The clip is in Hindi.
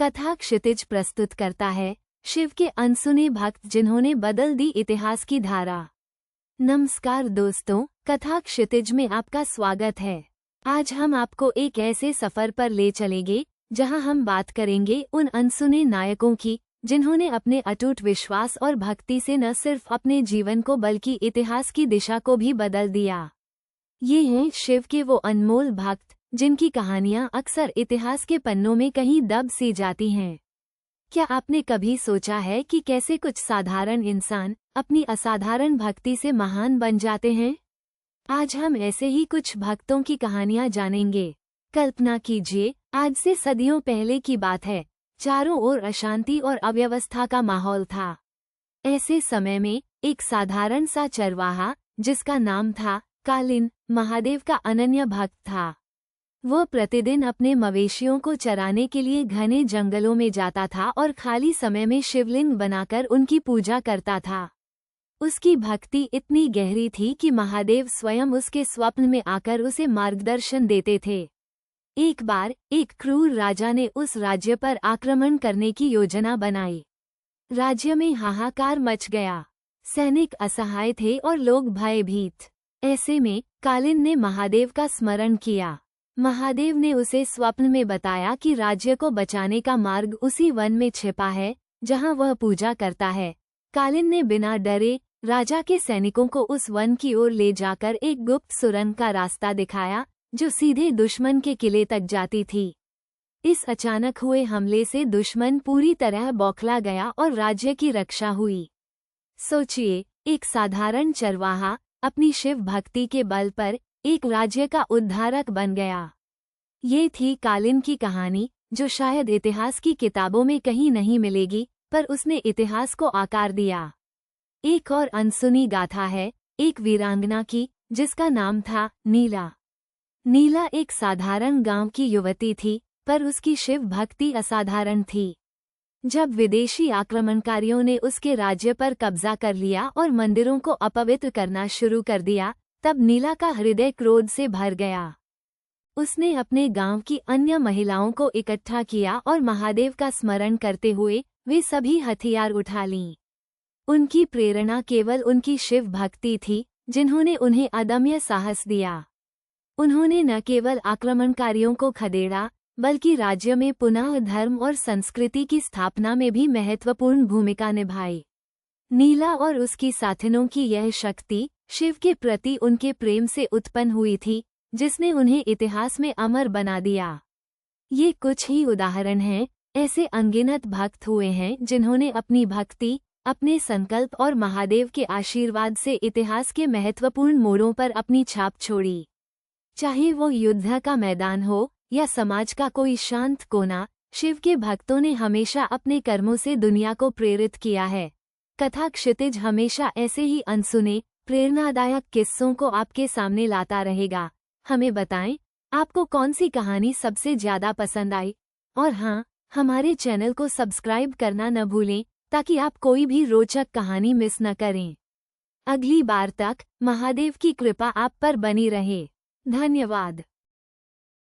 कथा क्षितिज प्रस्तुत करता है शिव के अनसुने भक्त जिन्होंने बदल दी इतिहास की धारा। नमस्कार दोस्तों, कथा क्षितिज में आपका स्वागत है। आज हम आपको एक ऐसे सफर पर ले चलेंगे जहां हम बात करेंगे उन अनसुने नायकों की जिन्होंने अपने अटूट विश्वास और भक्ति से न सिर्फ अपने जीवन को बल्कि इतिहास की दिशा को भी बदल दिया। ये हैं शिव के वो अनमोल भक्त जिनकी कहानियां अक्सर इतिहास के पन्नों में कहीं दब सी जाती हैं। क्या आपने कभी सोचा है कि कैसे कुछ साधारण इंसान अपनी असाधारण भक्ति से महान बन जाते हैं? आज हम ऐसे ही कुछ भक्तों की कहानियां जानेंगे। कल्पना कीजिए, आज से सदियों पहले की बात है। चारों ओर अशांति और अव्यवस्था का माहौल था। ऐसे समय में एक साधारण सा चरवाहा जिसका नाम था कालिन, महादेव का अनन्य भक्त था। वह प्रतिदिन अपने मवेशियों को चराने के लिए घने जंगलों में जाता था और खाली समय में शिवलिंग बनाकर उनकी पूजा करता था। उसकी भक्ति इतनी गहरी थी कि महादेव स्वयं उसके स्वप्न में आकर उसे मार्गदर्शन देते थे। एक बार एक क्रूर राजा ने उस राज्य पर आक्रमण करने की योजना बनाई। राज्य में हाहाकार मच गया। सैनिक असहाय थे और लोग भयभीत। ऐसे में कालिन ने महादेव का स्मरण किया। महादेव ने उसे स्वप्न में बताया कि राज्य को बचाने का मार्ग उसी वन में छिपा है जहां वह पूजा करता है। कालिन ने बिना डरे राजा के सैनिकों को उस वन की ओर ले जाकर एक गुप्त सुरंग का रास्ता दिखाया जो सीधे दुश्मन के किले तक जाती थी। इस अचानक हुए हमले से दुश्मन पूरी तरह बौखला गया और राज्य की रक्षा हुई। सोचिए, एक साधारण चरवाहा अपनी शिव भक्ति के बल पर एक राज्य का उद्धारक बन गया। ये थी कालिन की कहानी, जो शायद इतिहास की किताबों में कहीं नहीं मिलेगी, पर उसने इतिहास को आकार दिया। एक और अनसुनी गाथा है एक वीरांगना की जिसका नाम था नीला। नीला एक साधारण गांव की युवती थी, पर उसकी शिव भक्ति असाधारण थी। जब विदेशी आक्रमणकारियों ने उसके राज्य पर कब्जा कर लिया और मंदिरों को अपवित्र करना शुरू कर दिया, तब नीला का हृदय क्रोध से भर गया। उसने अपने गांव की अन्य महिलाओं को इकट्ठा किया और महादेव का स्मरण करते हुए वे सभी हथियार उठा लीं। उनकी प्रेरणा केवल उनकी शिव भक्ति थी, जिन्होंने उन्हें अदम्य साहस दिया। उन्होंने न केवल आक्रमणकारियों को खदेड़ा, बल्कि राज्य में पुनः धर्म और संस्कृति की स्थापना में भी महत्वपूर्ण भूमिका निभाई। नीला और उसकी साथिनों की यह शक्ति शिव के प्रति उनके प्रेम से उत्पन्न हुई थी, जिसने उन्हें इतिहास में अमर बना दिया। ये कुछ ही उदाहरण हैं, ऐसे अनगिनत भक्त हुए हैं जिन्होंने अपनी भक्ति, अपने संकल्प और महादेव के आशीर्वाद से इतिहास के महत्वपूर्ण मोड़ों पर अपनी छाप छोड़ी। चाहे वो युद्ध का मैदान हो या समाज का कोई शांत कोना, शिव के भक्तों ने हमेशा अपने कर्मों से दुनिया को प्रेरित किया है। कथा क्षितिज हमेशा ऐसे ही अनसुने प्रेरणादायक किस्सों को आपके सामने लाता रहेगा। हमें बताएं, आपको कौन सी कहानी सबसे ज्यादा पसंद आई? और हाँ, हमारे चैनल को सब्सक्राइब करना न भूलें ताकि आप कोई भी रोचक कहानी मिस न करें। अगली बार तक महादेव की कृपा आप पर बनी रहे। धन्यवाद।